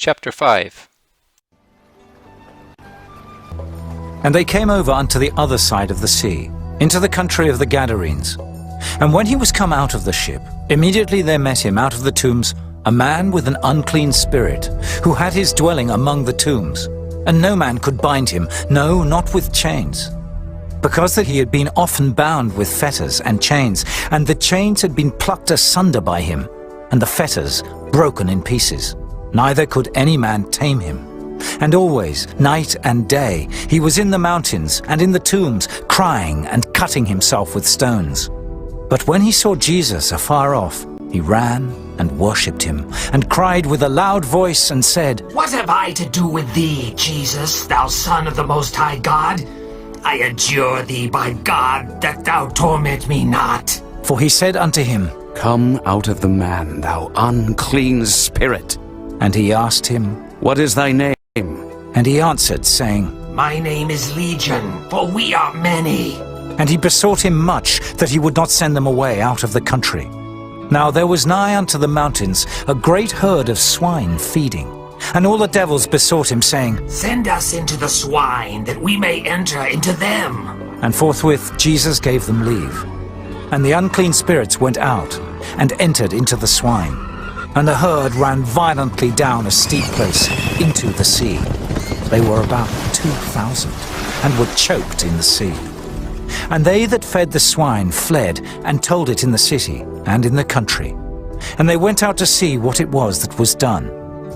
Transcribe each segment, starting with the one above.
Chapter 5. And they came over unto the other side of the sea, into the country of the Gadarenes. And when he was come out of the ship, immediately there met him out of the tombs a man with an unclean spirit, who had his dwelling among the tombs. And no man could bind him, no, not with chains, because that he had been often bound with fetters and chains, and the chains had been plucked asunder by him, and the fetters broken in pieces. Neither could any man tame him. And always, night and day, he was in the mountains and in the tombs, crying and cutting himself with stones. But when he saw Jesus afar off, he ran and worshipped him, and cried with a loud voice and said, What have I to do with thee, Jesus, thou Son of the Most High God? I adjure thee by God that thou torment me not. For he said unto him, Come out of the man, thou unclean spirit. And he asked him, What is thy name? And he answered, saying, My name is Legion, for we are many. And he besought him much that he would not send them away out of the country. Now there was nigh unto the mountains a great herd of swine feeding. And all the devils besought him, saying, Send us into the swine, that we may enter into them. And forthwith Jesus gave them leave. And the unclean spirits went out, and entered into the swine. And the herd ran violently down a steep place into the sea. They were about 2,000, and were choked in the sea. And they that fed the swine fled, and told it in the city and in the country. And they went out to see what it was that was done.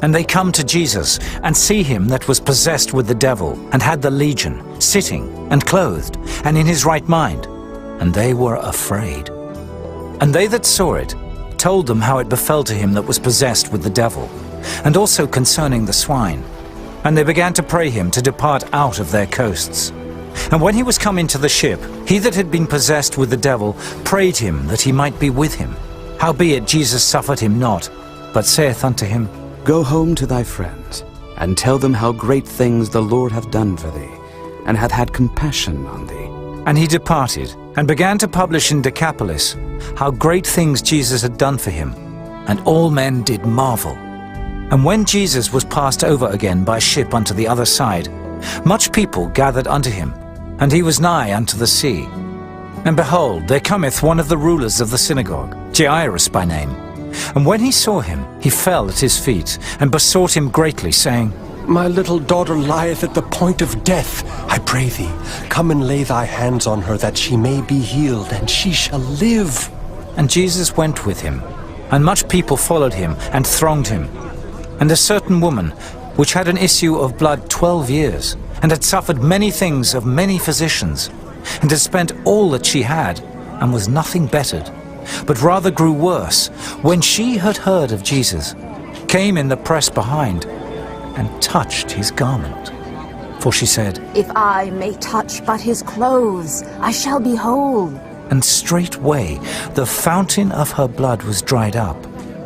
And they come to Jesus, and see him that was possessed with the devil, and had the legion, sitting, and clothed, and in his right mind. And they were afraid. And they that saw it told them how it befell to him that was possessed with the devil, and also concerning the swine. And they began to pray him to depart out of their coasts. And when he was come into the ship, he that had been possessed with the devil prayed him that he might be with him. Howbeit Jesus suffered him not, but saith unto him, Go home to thy friends, and tell them how great things the Lord hath done for thee, and hath had compassion on thee. And he departed, and began to publish in Decapolis how great things Jesus had done for him. And all men did marvel. And when Jesus was passed over again by ship unto the other side, much people gathered unto him, and he was nigh unto the sea. And behold, there cometh one of the rulers of the synagogue, Jairus by name. And when he saw him, he fell at his feet, and besought him greatly, saying, My little daughter lieth at the point of death. I pray thee, come and lay thy hands on her, that she may be healed, and she shall live. And Jesus went with him, and much people followed him, and thronged him. And a certain woman, which had an issue of blood 12 years, and had suffered many things of many physicians, and had spent all that she had, and was nothing bettered, but rather grew worse, when she had heard of Jesus, came in the press behind, and touched his garment. For she said, If I may touch but his clothes, I shall be whole. And straightway the fountain of her blood was dried up,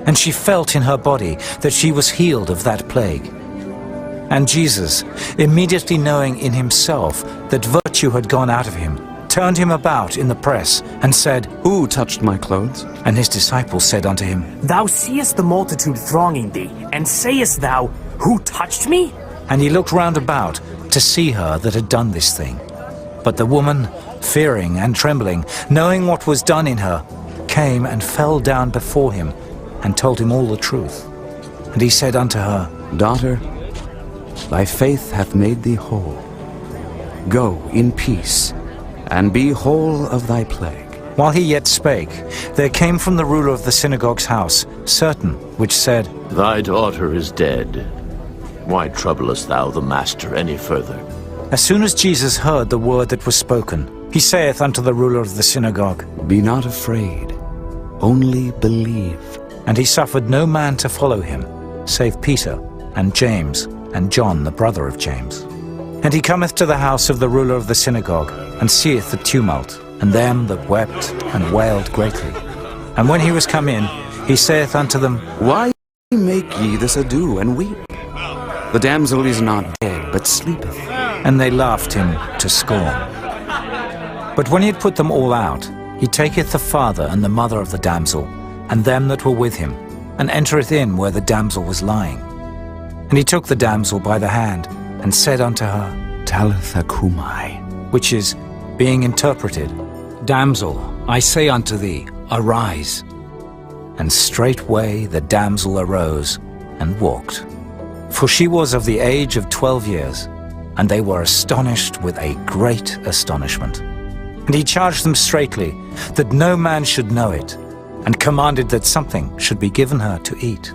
and she felt in her body that she was healed of that plague. And Jesus, immediately knowing in himself that virtue had gone out of him, turned him about in the press, and said, Who touched my clothes? And his disciples said unto him, Thou seest the multitude thronging thee, and sayest thou, Who touched me? And he looked round about to see her that had done this thing. But the woman, fearing and trembling, knowing what was done in her, came and fell down before him, and told him all the truth. And he said unto her, Daughter, thy faith hath made thee whole. Go in peace, and be whole of thy plague. While he yet spake, there came from the ruler of the synagogue's house certain which said, Thy daughter is dead. Why troublest thou the master any further? As soon as Jesus heard the word that was spoken, he saith unto the ruler of the synagogue, Be not afraid, only believe. And he suffered no man to follow him, save Peter and James and John the brother of James. And he cometh to the house of the ruler of the synagogue, and seeth the tumult, and them that wept and wailed greatly. And when he was come in, he saith unto them, Why make ye this ado, and weep? The damsel is not dead, but sleepeth. And they laughed him to scorn. But when he had put them all out, he taketh the father and the mother of the damsel, and them that were with him, and entereth in where the damsel was lying. And he took the damsel by the hand, and said unto her, Talitha cumi, which is, being interpreted, Damsel, I say unto thee, arise. And straightway the damsel arose, and walked. For she was of the age of 12 years, and they were astonished with a great astonishment. And he charged them straitly, that no man should know it, and commanded that something should be given her to eat.